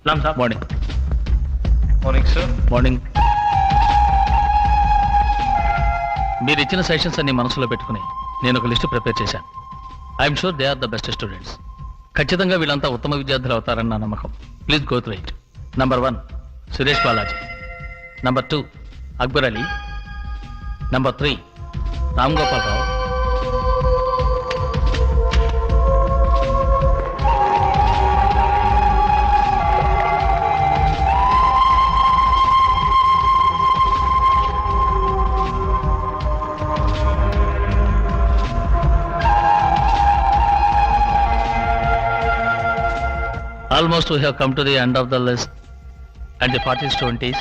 సలాం sir. Morning. Morning sir. Morning. మీరు ఇచ్చిన sessions అన్ని మనసులో పెట్టుకుని నేను ఒక లిస్టు ప్రిపేర్ చేశాను. I'm sure they are the best students. ఖచ్చితంగా వీళ్ళంతా ఉత్తమ విద్యార్థులు అవుతారని నా నమ్మకం. Please go through it. Number 1 Suresh Balaji. Number 2 Akbar Ali. Number 3 Ram Gopal Rao. Almost we have come to the end of the list, and the 40s, 20s